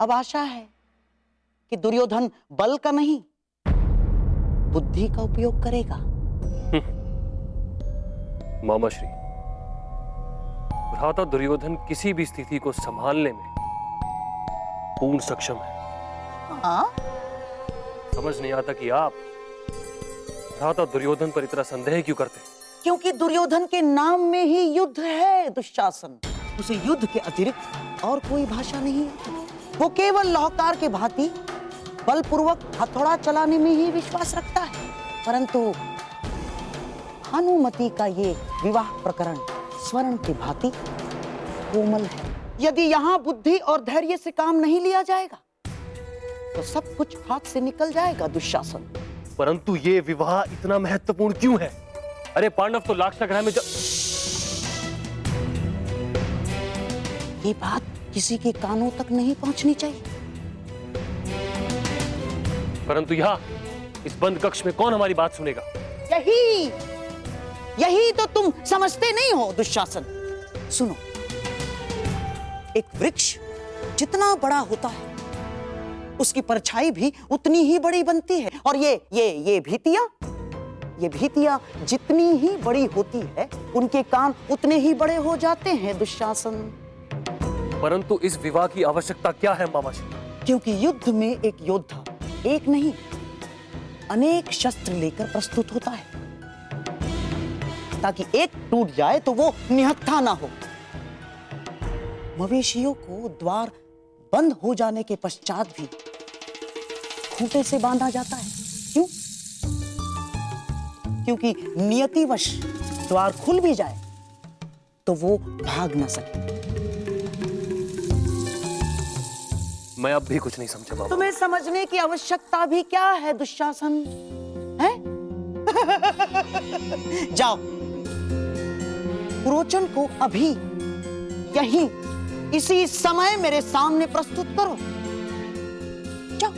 अब आशा है कि दुर्योधन बल का नहीं, बुद्धि का उपयोग करेगा। मामाश्री, भ्राता दुर्योधन किसी भी स्थिति को संभालने में पूर्ण सक्षम है। हाँ? समझ नहीं आता कि आप भ्राता दुर्योधन पर इतना संदेह क्यों करते हैं? क्योंकि दुर्योधन के नाम में ही युद्ध है दुशासन। उसे युद्ध के अतिरिक्त और कोई भाषा नहीं है। वो केवल लाहौकार के भांति बलपूर्वक हथौड़ा चलाने में ही विश्वास रखता है। परंतु भानुमति का ये विवाह प्रकरण स्वर्ण की भांति कोमल है। यदि यहाँ बुद्धि और धैर्य से काम नहीं लिया जाएगा तो सब कुछ हाथ से निकल जाएगा दुशासन। परंतु ये विवाह इतना महत्वपूर्ण क्यों है? अरे पांडव तो लाक्षागृह में ये बात किसी के कानों तक नहीं पहुंचनी चाहिए। परंतु यहाँ इस बंद कक्ष में कौन हमारी बात सुनेगा? यही तो तुम समझते नहीं हो दुशासन। सुनो, एक वृक्ष जितना बड़ा होता है उसकी परछाई भी उतनी ही बड़ी बनती है। और ये भीतियां जितनी ही बड़ी होती है उनके कान उतने ही बड़े हो जाते हैं दुशासन। परंतु इस विवाह की आवश्यकता क्या है मामाश्री? क्योंकि युद्ध में एक योद्धा एक नहीं अनेक शस्त्र लेकर प्रस्तुत होता है, ताकि एक टूट जाए तो वो निहत्था ना हो। मवेशियों को द्वार बंद हो जाने के पश्चात भी खूंटे से बांधा जाता है। क्यों? क्योंकि नियतिवश द्वार खुल भी जाए तो वो भाग ना सके। मैं अब भी कुछ नहीं समझा बाबा। तुम्हें समझने की आवश्यकता भी क्या है दुशासन? है? जाओ, पुरोचन को अभी यहीं इसी समय मेरे सामने प्रस्तुत करो। जाओ।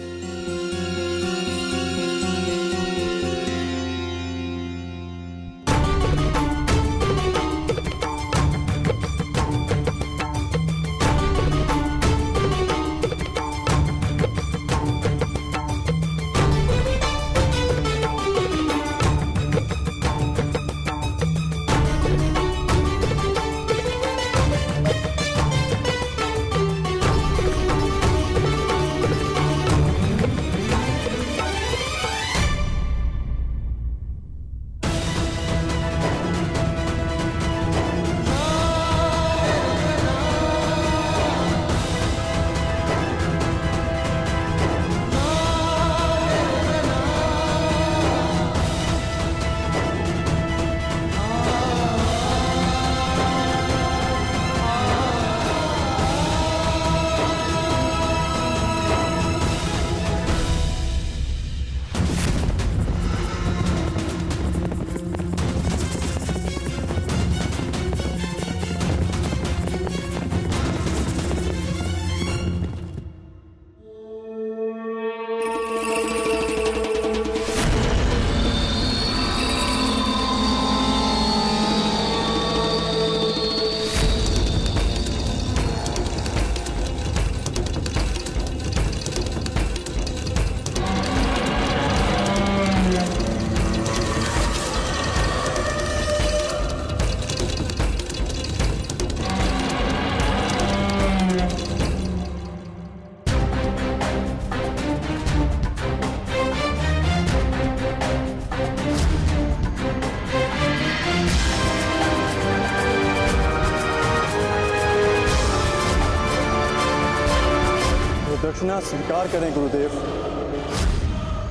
दक्षिणा स्वीकार करें गुरुदेव।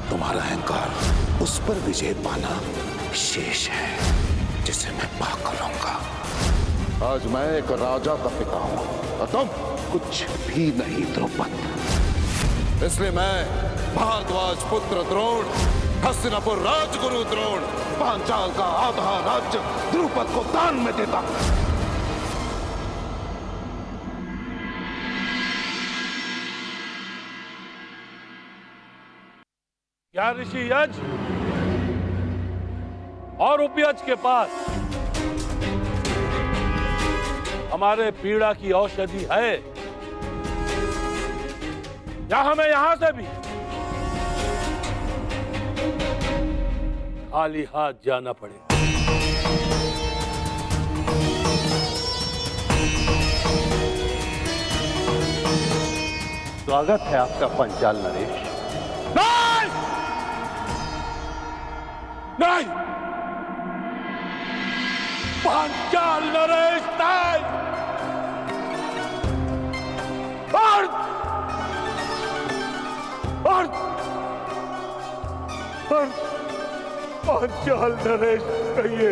तुम्हारा अहंकार उस पर विजय पाना शेष है जिसे मैं पाकर रहूंगा। आज मैं एक राजा का पिता हूं और तुम कुछ भी नहीं द्रौपद। इसलिए मैं भारद्वाज पुत्र द्रोण, हस्तिनापुर राजगुरु द्रोण, पांचाल का आधा राज्य द्रुपद को दान में देता हूं। क्या ऋषि यज और उपयज के पास हमारे पीड़ा की औषधि है? या हमें यहां से भी खाली हाथ जाना पड़ेगा। स्वागत है आपका पंचाल नरेश। नहीं नहीं, पांचाल नरेश नहीं। और पांचाल नरेश कहिए।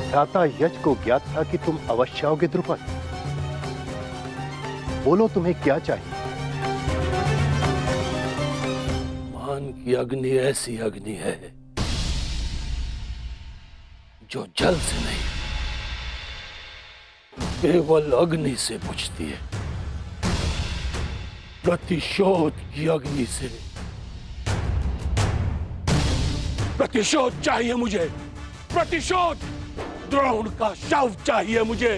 भ्राता यज को ज्ञात था कि तुम अवश्य आओगे द्रुपद। बोलो तुम्हें क्या चाहिए? मान की अग्नि ऐसी अग्नि है जो जल से नहीं, केवल अग्नि से बुझती है। प्रतिशोध की अग्नि से। प्रतिशोध चाहिए मुझे, प्रतिशोध। द्रोण का शव चाहिए मुझे,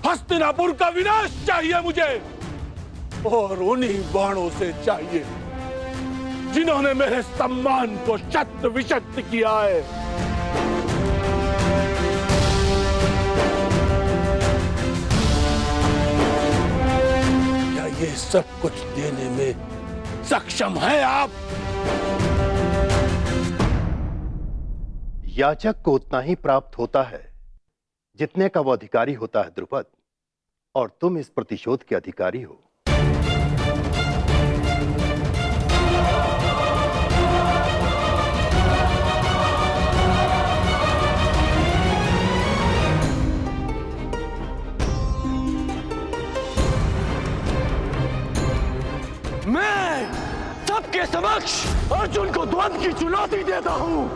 हस्तिनापुर का विनाश चाहिए मुझे, और उन्हीं बाणों से चाहिए जिन्होंने मेरे सम्मान को शत विशत किया है। क्या ये सब कुछ देने में सक्षम है आप? याचक को उतना ही प्राप्त होता है जितने का वो अधिकारी होता है द्रुपद, और तुम इस प्रतिशोध के अधिकारी हो। मैं सबके समक्ष अर्जुन को द्वंद्व की चुनौती देता हूं।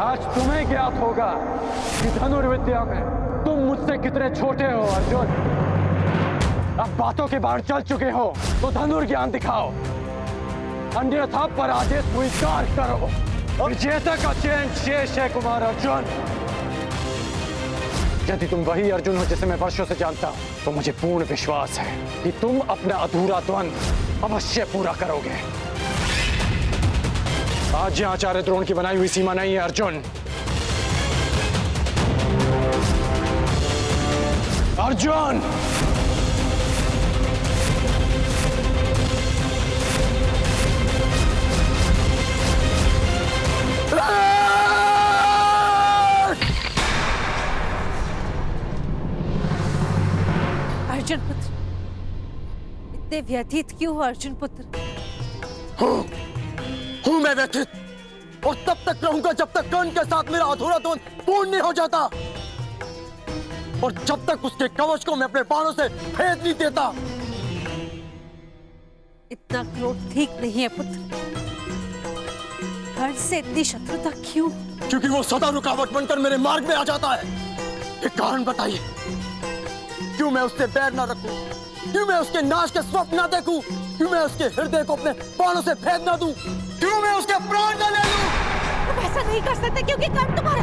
आज तुम्हें ज्ञात होगा कि धनुर्विद्या में तुम मुझसे कितने छोटे हो अर्जुन। अब बातों के बाहर चल चुके हो तो धनुर्ज्ञान दिखाओ, अन्यथा पराजय स्वीकार करो। विजेता का चयन शेष है कुमार अर्जुन। यदि तुम वही अर्जुन हो जिसे मैं वर्षों से जानता हूं, तो मुझे पूर्ण विश्वास है कि तुम अपना अधूरा द्वंद्व अवश्य पूरा करोगे। आज यहां आचार्य द्रोण की बनाई हुई सीमा नहीं है अर्जुन। अर्जुन, अर्जुन पुत्र, इतने व्यथित क्यों हो अर्जुन पुत्र? हूं मैं व्यथित, और तब तक रहूंगा जब तक कर्ण के साथ मेरा अधूरा द्वंद्व पूर्ण नहीं हो जाता, और जब तक उसके कवच को मैं अपने बाणों से भेद नहीं देता। इतना क्रोध ठीक नहीं है पुत्र। कर्ण से इतनी शत्रुता क्यों? क्योंकि वो सदा रुकावट बनकर मेरे मार्ग में आ जाता है। एक कारण बताइए, क्यों मैं उससे बैर ना रखूं? क्यों मैं उसके नाश के स्वप्न ना देखूं? क्यों मैं उसके हृदय को अपने बाणों से भेद ना दूं? क्यों मैं उसके प्राण न ले लूं? तुम ऐसा नहीं कर सकते क्योंकि कर्ण तुम्हारा